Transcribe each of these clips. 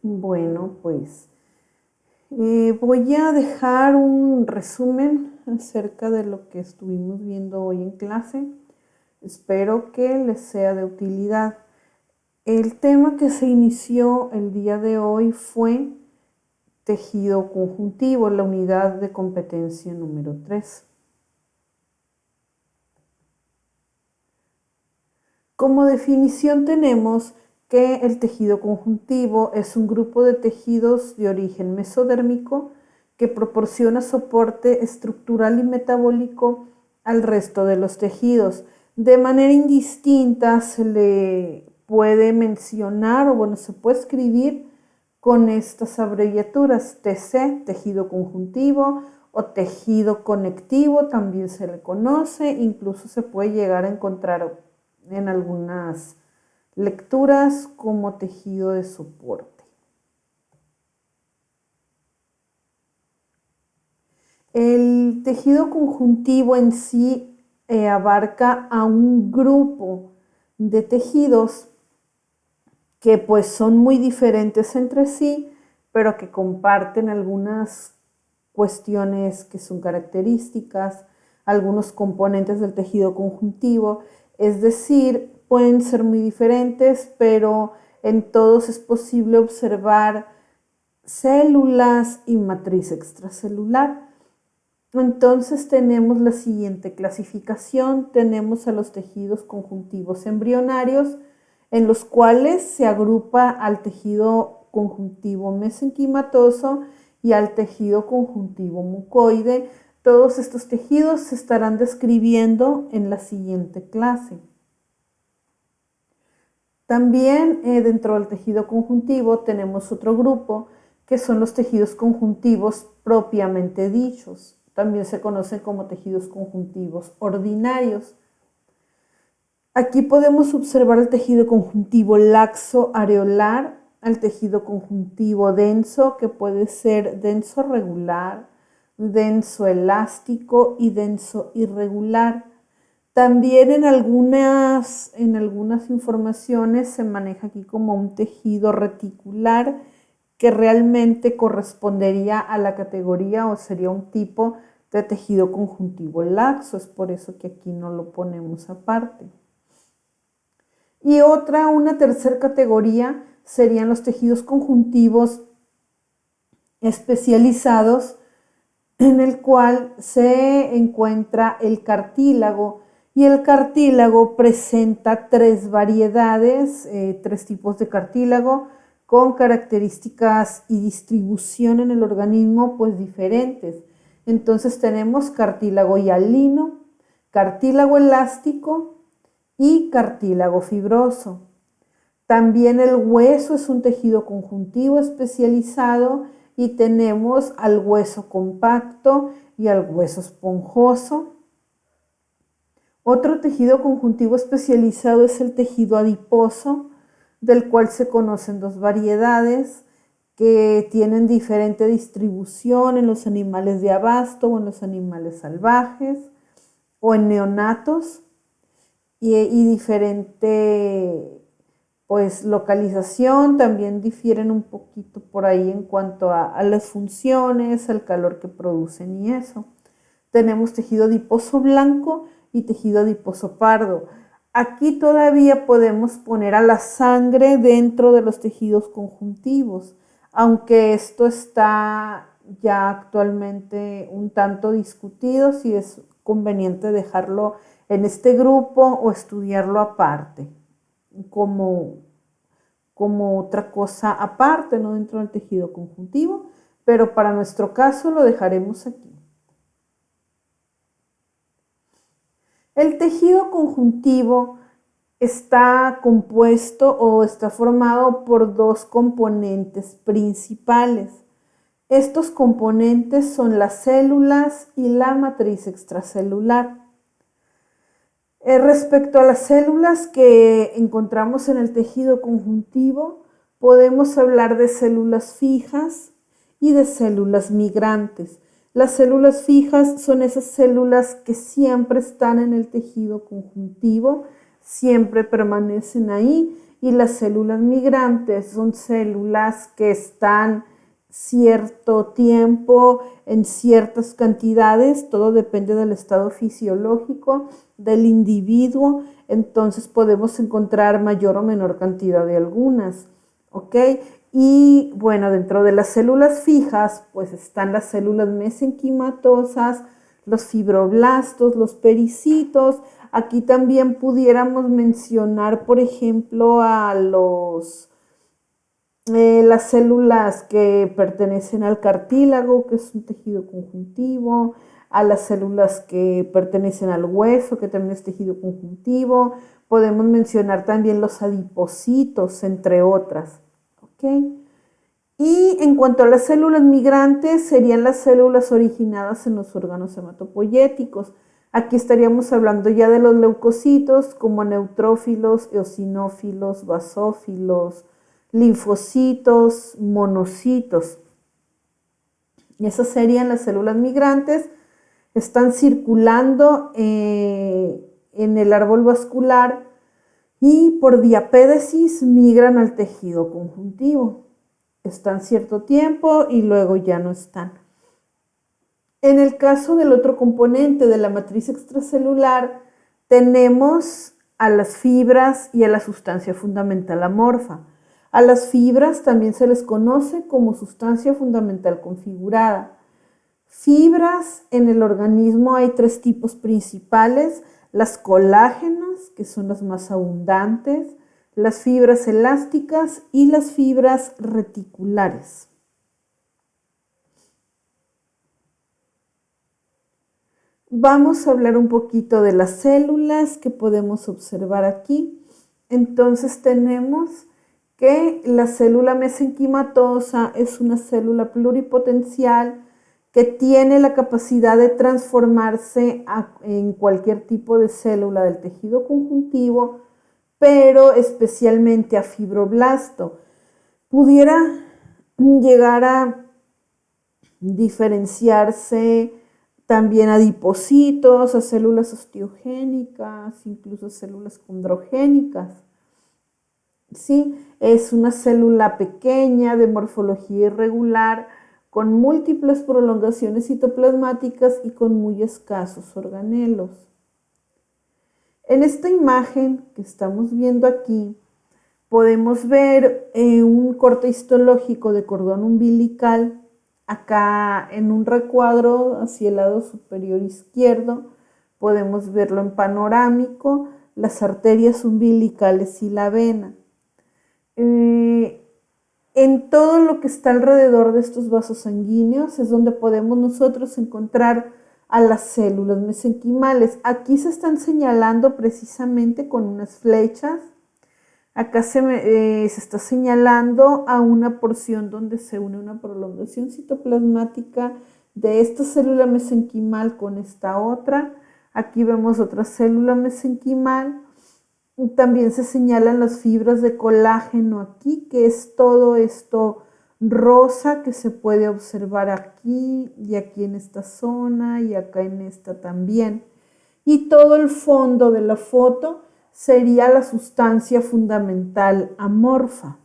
Bueno, pues voy a dejar un resumen acerca de lo que estuvimos viendo hoy en clase. Espero que les sea de utilidad. El tema que se inició el día de hoy fue tejido conjuntivo, la unidad de competencia número 3. Como definición tenemos que el tejido conjuntivo es un grupo de tejidos de origen mesodérmico que proporciona soporte estructural y metabólico al resto de los tejidos. De manera indistinta se le puede mencionar o se puede escribir con estas abreviaturas: TC, tejido conjuntivo, o tejido conectivo, también se le conoce. Incluso se puede llegar a encontrar en algunas lecturas como tejido de soporte. El tejido conjuntivo en sí abarca a un grupo de tejidos que pues son muy diferentes entre sí, pero que comparten algunas cuestiones que son características, algunos componentes del tejido conjuntivo. Es decir, pueden ser muy diferentes, pero en todos es posible observar células y matriz extracelular. Entonces tenemos la siguiente clasificación. Tenemos a los tejidos conjuntivos embrionarios, en los cuales se agrupa al tejido conjuntivo mesenquimatoso y al tejido conjuntivo mucoide. Todos estos tejidos se estarán describiendo en la siguiente clase. También dentro del tejido conjuntivo tenemos otro grupo que son los tejidos conjuntivos propiamente dichos. También se conocen como tejidos conjuntivos ordinarios. Aquí podemos observar el tejido conjuntivo laxo areolar, al tejido conjuntivo denso, que puede ser denso regular, denso elástico y denso irregular. También en algunas informaciones se maneja aquí como un tejido reticular, que realmente correspondería a la categoría o sería un tipo de tejido conjuntivo laxo. Es por eso que aquí no lo ponemos aparte. Y una tercera categoría serían los tejidos conjuntivos especializados, en el cual se encuentra el cartílago. Y el cartílago presenta tres variedades, tres tipos de cartílago con características y distribución en el organismo pues diferentes. Entonces tenemos cartílago hialino, cartílago elástico y cartílago fibroso. También el hueso es un tejido conjuntivo especializado y tenemos al hueso compacto y al hueso esponjoso. Otro tejido conjuntivo especializado es el tejido adiposo, del cual se conocen dos variedades que tienen diferente distribución en los animales de abasto o en los animales salvajes o en neonatos, y diferente pues localización. También difieren un poquito por ahí en cuanto a las funciones, al calor que producen y eso. Tenemos tejido adiposo blanco y tejido adiposo pardo. Aquí todavía podemos poner a la sangre dentro de los tejidos conjuntivos, aunque esto está ya actualmente un tanto discutido si es conveniente dejarlo en este grupo o estudiarlo aparte, como otra cosa aparte, no dentro del tejido conjuntivo, pero para nuestro caso lo dejaremos aquí. El tejido conjuntivo está compuesto o está formado por dos componentes principales. Estos componentes son las células y la matriz extracelular. Respecto a las células que encontramos en el tejido conjuntivo, podemos hablar de células fijas y de células migrantes. Las células fijas son esas células que siempre están en el tejido conjuntivo, siempre permanecen ahí y las células migrantes son células que están cierto tiempo en ciertas cantidades, todo depende del estado fisiológico del individuo, entonces podemos encontrar mayor o menor cantidad de algunas, ¿ok? Y bueno, dentro de las células fijas, pues están las células mesenquimatosas, los fibroblastos, los pericitos. Aquí también pudiéramos mencionar, por ejemplo, a las células que pertenecen al cartílago, que es un tejido conjuntivo, a las células que pertenecen al hueso, que también es tejido conjuntivo. Podemos mencionar también los adipocitos, entre otras. ¿Okay? Y en cuanto a las células migrantes, serían las células originadas en los órganos hematopoyéticos. Aquí estaríamos hablando ya de los leucocitos como neutrófilos, eosinófilos, basófilos, linfocitos, monocitos. Y esas serían las células migrantes. Están circulando en el árbol vascular y por diapédesis migran al tejido conjuntivo. Están cierto tiempo y luego ya no están. En el caso del otro componente de la matriz extracelular, tenemos a las fibras y a la sustancia fundamental amorfa. A las fibras también se les conoce como sustancia fundamental configurada. Fibras en el organismo hay tres tipos principales: las colágenas, que son las más abundantes, las fibras elásticas y las fibras reticulares. Vamos a hablar un poquito de las células que podemos observar aquí. Entonces tenemos que la célula mesenquimatosa es una célula pluripotencial que tiene la capacidad de transformarse en cualquier tipo de célula del tejido conjuntivo, pero especialmente a fibroblasto. Pudiera llegar a diferenciarse también a adipocitos, a células osteogénicas, incluso a células condrogénicas. ¿Sí? Es una célula pequeña de morfología irregular, con múltiples prolongaciones citoplasmáticas y con muy escasos organelos. En esta imagen que estamos viendo aquí, podemos ver un corte histológico de cordón umbilical. Acá en un recuadro hacia el lado superior izquierdo podemos verlo en panorámico, las arterias umbilicales y la vena. En todo lo que está alrededor de estos vasos sanguíneos es donde podemos nosotros encontrar a las células mesenquimales. Aquí se están señalando precisamente con unas flechas. Acá se está señalando a una porción donde se une una prolongación citoplasmática de esta célula mesenquimal con esta otra. Aquí vemos otra célula mesenquimal. También se señalan las fibras de colágeno aquí, que es todo esto rosa que se puede observar aquí y aquí en esta zona y acá en esta también. Y todo el fondo de la foto sería la sustancia fundamental amorfa.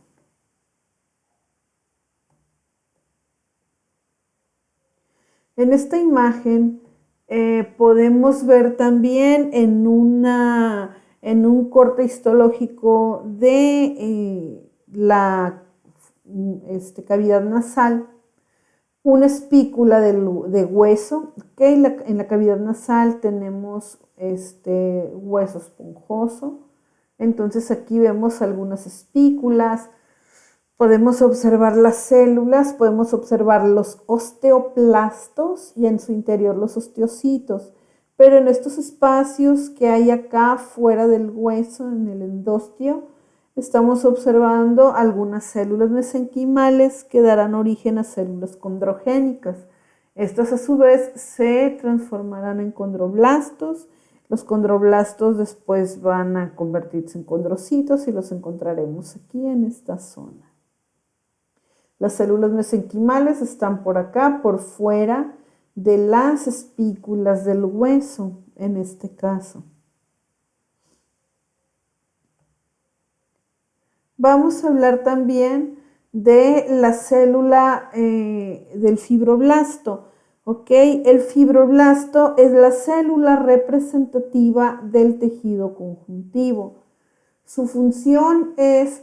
En esta imagen podemos ver también en un corte histológico de la cavidad nasal, una espícula de hueso, que en la cavidad nasal tenemos hueso esponjoso. Entonces aquí vemos algunas espículas, podemos observar las células, podemos observar los osteoplastos y en su interior los osteocitos. Pero en estos espacios que hay acá fuera del hueso, en el endostio, estamos observando algunas células mesenquimales que darán origen a células condrogénicas. Estas a su vez se transformarán en condroblastos. Los condroblastos después van a convertirse en condrocitos y los encontraremos aquí en esta zona. Las células mesenquimales están por acá, por fuera de las espículas del hueso, en este caso. vamos a hablar también de la célula del fibroblasto. ¿Ok? El fibroblasto es la célula representativa del tejido conjuntivo. Su función es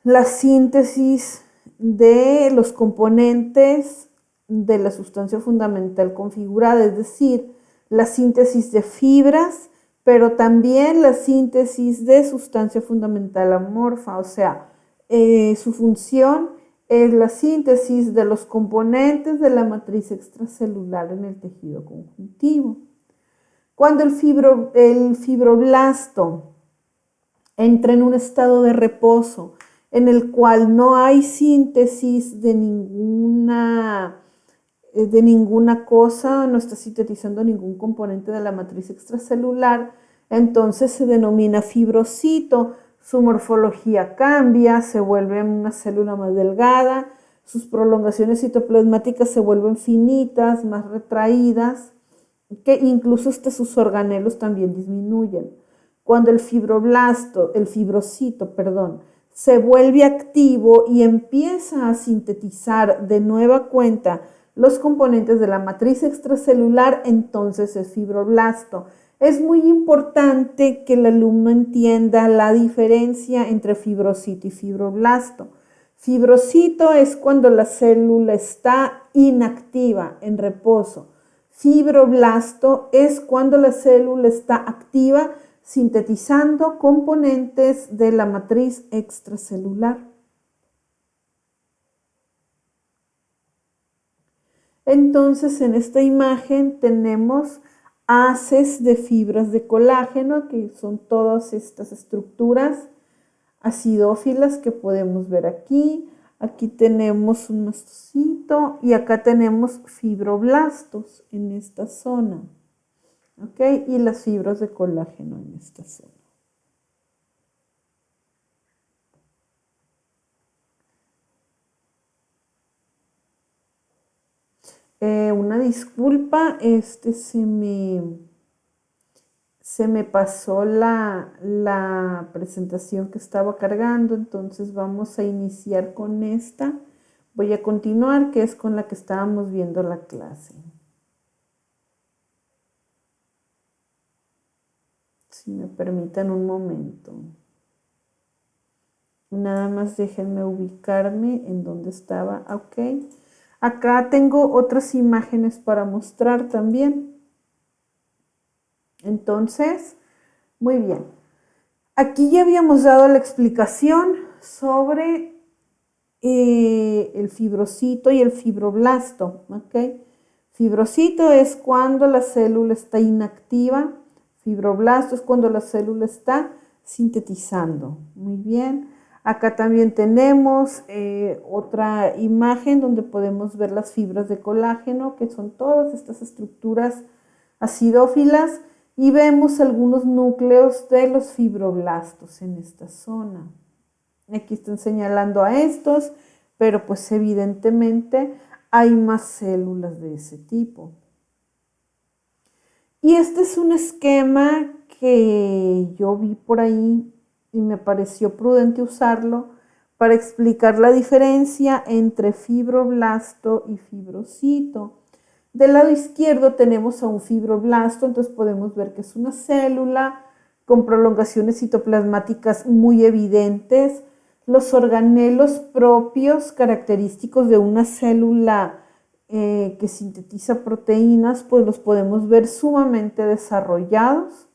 la síntesis de los componentes de la sustancia fundamental configurada, es decir, la síntesis de fibras, pero también la síntesis de sustancia fundamental amorfa, o sea, su función es la síntesis de los componentes de la matriz extracelular en el tejido conjuntivo. Cuando el fibroblasto entra en un estado de reposo en el cual no hay síntesis de ninguna cosa, no está sintetizando ningún componente de la matriz extracelular, entonces se denomina fibrocito. Su morfología cambia, se vuelve una célula más delgada, sus prolongaciones citoplasmáticas se vuelven finitas, más retraídas, que incluso hasta sus organelos también disminuyen. Cuando el fibrocito, se vuelve activo y empieza a sintetizar de nueva cuenta los componentes de la matriz extracelular, entonces es fibroblasto. Es muy importante que el alumno entienda la diferencia entre fibrocito y fibroblasto. Fibrocito es cuando la célula está inactiva, en reposo. Fibroblasto es cuando la célula está activa, sintetizando componentes de la matriz extracelular. Entonces, en esta imagen tenemos haces de fibras de colágeno, que son todas estas estructuras acidófilas que podemos ver aquí. Aquí tenemos un mastocito y acá tenemos fibroblastos en esta zona. ¿Ok? Y las fibras de colágeno en esta zona. Una disculpa, se me pasó la presentación que estaba cargando, entonces vamos a iniciar con esta. Voy a continuar, que es con la que estábamos viendo la clase. Si me permiten un momento. Nada más déjenme ubicarme en donde estaba. Ok. Acá tengo otras imágenes para mostrar también. Entonces, muy bien. Aquí ya habíamos dado la explicación sobre el fibrocito y el fibroblasto. ¿Ok? Fibrocito es cuando la célula está inactiva. Fibroblasto es cuando la célula está sintetizando. Muy bien. Acá también tenemos otra imagen donde podemos ver las fibras de colágeno, que son todas estas estructuras acidófilas, y vemos algunos núcleos de los fibroblastos en esta zona. Aquí están señalando a estos, pero pues evidentemente hay más células de ese tipo. Y este es un esquema que yo vi por ahí y me pareció prudente usarlo para explicar la diferencia entre fibroblasto y fibrocito. Del lado izquierdo tenemos a un fibroblasto, entonces podemos ver que es una célula con prolongaciones citoplasmáticas muy evidentes. Los organelos propios, característicos de una célula que sintetiza proteínas, pues los podemos ver sumamente desarrollados.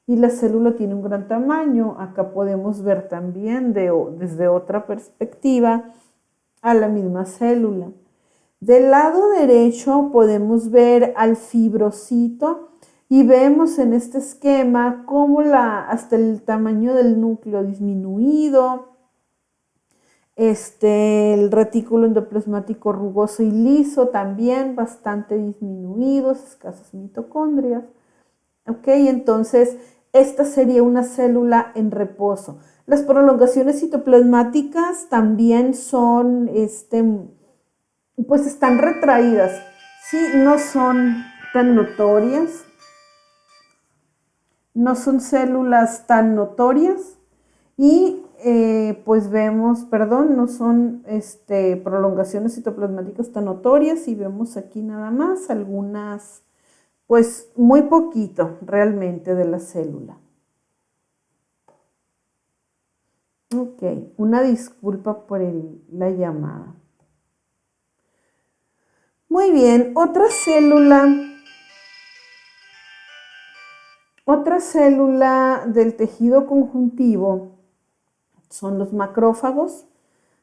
Y la célula tiene un gran tamaño. Acá podemos ver también desde otra perspectiva a la misma célula. Del lado derecho podemos ver al fibrocito y vemos en este esquema cómo hasta el tamaño del núcleo disminuido, el retículo endoplasmático rugoso y liso también bastante disminuidos, escasas mitocondrias. Ok, entonces esta sería una célula en reposo. Las prolongaciones citoplasmáticas también son, pues están retraídas. Sí, no son tan notorias. No son células tan notorias y pues vemos, perdón, no son prolongaciones citoplasmáticas tan notorias y vemos aquí nada más algunas, pues muy poquito realmente de la célula. Ok, una disculpa por la llamada. Muy bien, otra célula del tejido conjuntivo son los macrófagos.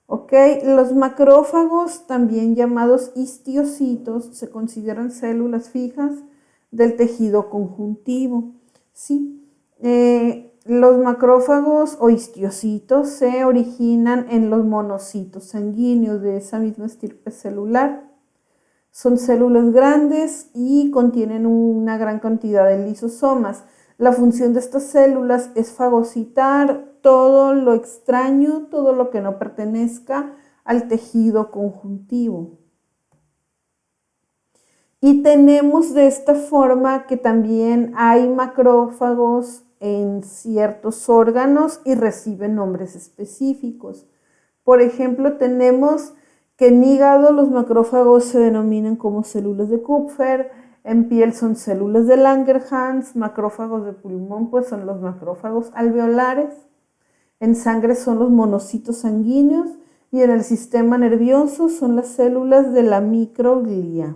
Ok, los macrófagos, también llamados histiocitos, se consideran células fijas del tejido conjuntivo. ¿Sí? Los macrófagos o histiocitos se originan en los monocitos sanguíneos de esa misma estirpe celular. Son células grandes y contienen una gran cantidad de lisosomas. La función de estas células es fagocitar todo lo extraño, todo lo que no pertenezca al tejido conjuntivo. Y tenemos de esta forma que también hay macrófagos en ciertos órganos y reciben nombres específicos. Por ejemplo, tenemos que en hígado los macrófagos se denominan como células de Kupfer, en piel son células de Langerhans, macrófagos de pulmón pues son los macrófagos alveolares, en sangre son los monocitos sanguíneos y en el sistema nervioso son las células de la microglia.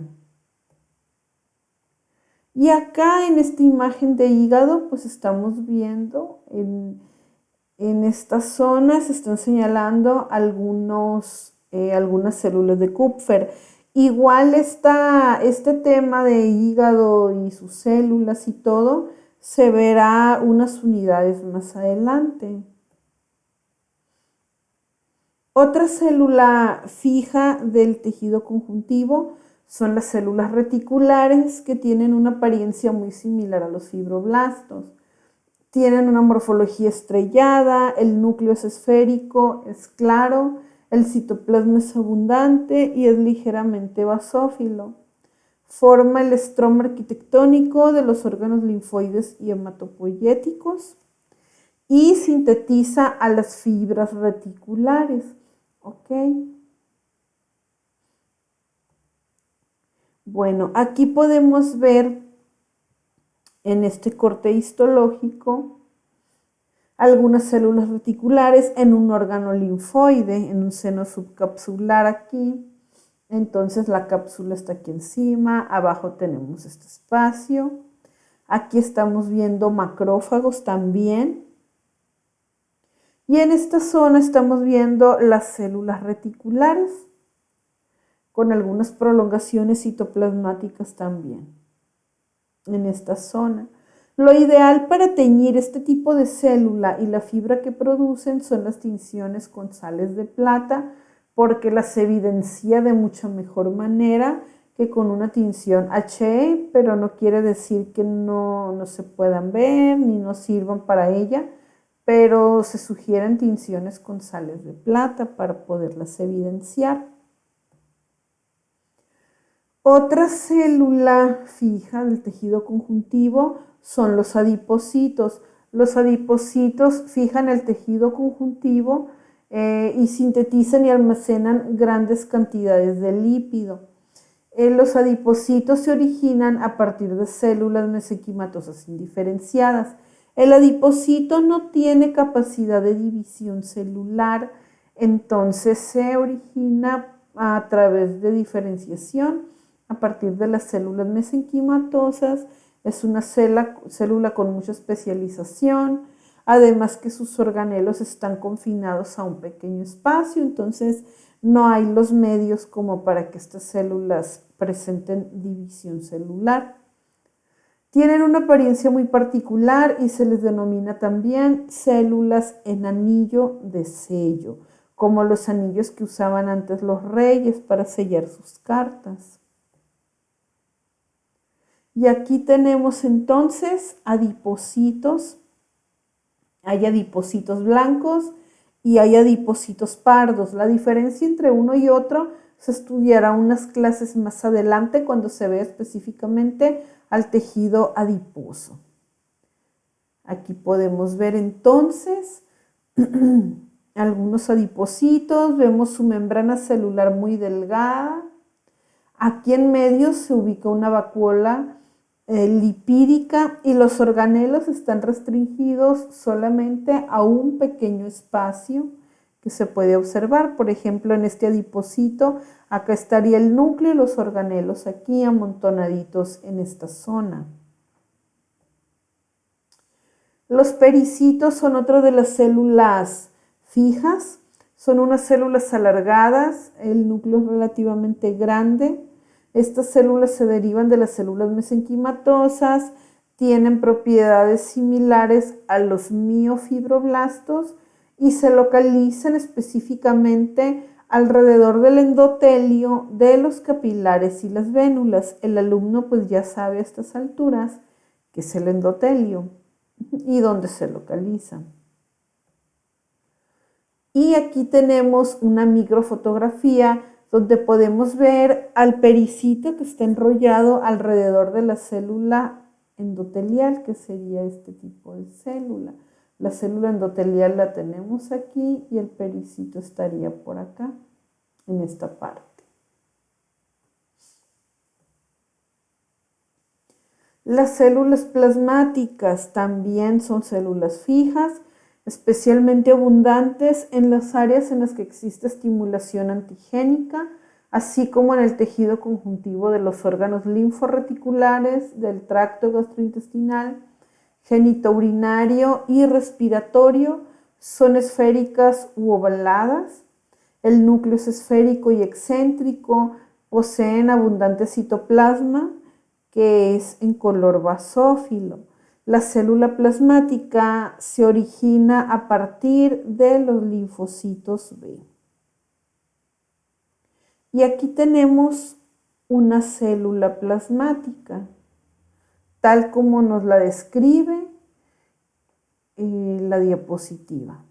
Y acá en esta imagen de hígado pues estamos viendo en esta zona se están señalando algunas células de Kupfer. Igual este tema de hígado y sus células y todo, se verá unas unidades más adelante. Otra célula fija del tejido conjuntivo son las células reticulares, que tienen una apariencia muy similar a los fibroblastos. Tienen una morfología estrellada, el núcleo es esférico, es claro, el citoplasma es abundante y es ligeramente basófilo. Forma el estroma arquitectónico de los órganos linfoides y hematopoyéticos y sintetiza a las fibras reticulares. ¿Ok? Bueno, aquí podemos ver en este corte histológico algunas células reticulares en un órgano linfoide, en un seno subcapsular aquí. Entonces la cápsula está aquí encima, abajo tenemos este espacio. Aquí estamos viendo macrófagos también. Y en esta zona estamos viendo las células reticulares, con algunas prolongaciones citoplasmáticas también en esta zona. Lo ideal para teñir este tipo de célula y la fibra que producen son las tinciones con sales de plata, porque las evidencia de mucha mejor manera que con una tinción HE, pero no quiere decir que no se puedan ver ni no sirvan para ella, pero se sugieren tinciones con sales de plata para poderlas evidenciar. Otra célula fija del tejido conjuntivo son los adipocitos. Los adipocitos fijan el tejido conjuntivo y sintetizan y almacenan grandes cantidades de lípido. Los adipocitos se originan a partir de células mesenquimatosas indiferenciadas. El adipocito no tiene capacidad de división celular, entonces se origina a través de diferenciación a partir de las células mesenquimatosas. Es una célula con mucha especialización, además que sus organelos están confinados a un pequeño espacio, entonces no hay los medios como para que estas células presenten división celular. Tienen una apariencia muy particular y se les denomina también células en anillo de sello, como los anillos que usaban antes los reyes para sellar sus cartas. Y aquí tenemos entonces adipocitos. Hay adipocitos blancos y hay adipocitos pardos. La diferencia entre uno y otro se estudiará unas clases más adelante cuando se ve específicamente al tejido adiposo. Aquí podemos ver entonces algunos adipocitos, vemos su membrana celular muy delgada. Aquí en medio se ubica una vacuola lipídica y los organelos están restringidos solamente a un pequeño espacio que se puede observar. Por ejemplo, en este adipocito, acá estaría el núcleo y los organelos aquí amontonaditos en esta zona. Los pericitos son otro de las células fijas, son unas células alargadas, el núcleo es relativamente grande. Estas células se derivan de las células mesenquimatosas, tienen propiedades similares a los miofibroblastos y se localizan específicamente alrededor del endotelio de los capilares y las vénulas. El alumno pues ya sabe a estas alturas qué es el endotelio y dónde se localiza. Y aquí tenemos una microfotografía donde podemos ver al pericito que está enrollado alrededor de la célula endotelial, que sería este tipo de célula. La célula endotelial la tenemos aquí y el pericito estaría por acá, en esta parte. Las células plasmáticas también son células fijas, especialmente abundantes en las áreas en las que existe estimulación antigénica, así como en el tejido conjuntivo de los órganos linforreticulares, del tracto gastrointestinal, genitourinario y respiratorio. Son esféricas u ovaladas. El núcleo es esférico y excéntrico, poseen abundante citoplasma, que es en color basófilo. La célula plasmática se origina a partir de los linfocitos B. Y aquí tenemos una célula plasmática, tal como nos la describe la diapositiva.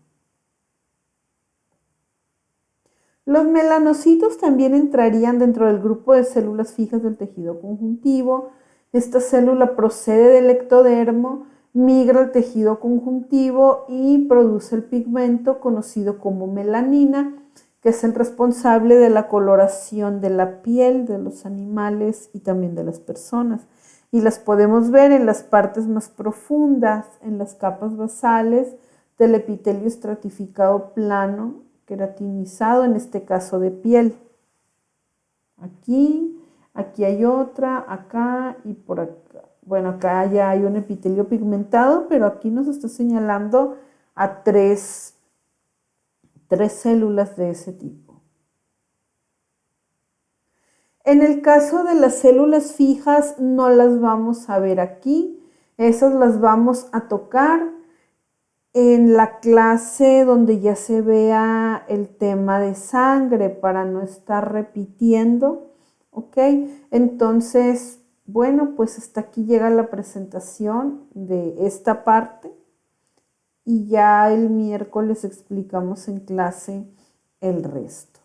Los melanocitos también entrarían dentro del grupo de células fijas del tejido conjuntivo. Esta célula procede del ectodermo, migra al tejido conjuntivo y produce el pigmento conocido como melanina, que es el responsable de la coloración de la piel de los animales y también de las personas. Y las podemos ver en las partes más profundas, en las capas basales del epitelio estratificado plano, queratinizado, en este caso de piel. Aquí hay otra, acá y por acá. Bueno, acá ya hay un epitelio pigmentado, pero aquí nos está señalando a tres células de ese tipo. En el caso de las células fijas no las vamos a ver aquí, esas las vamos a tocar en la clase donde ya se vea el tema de sangre para no estar repitiendo, ¿ok? Entonces, bueno, pues hasta aquí llega la presentación de esta parte y ya el miércoles explicamos en clase el resto.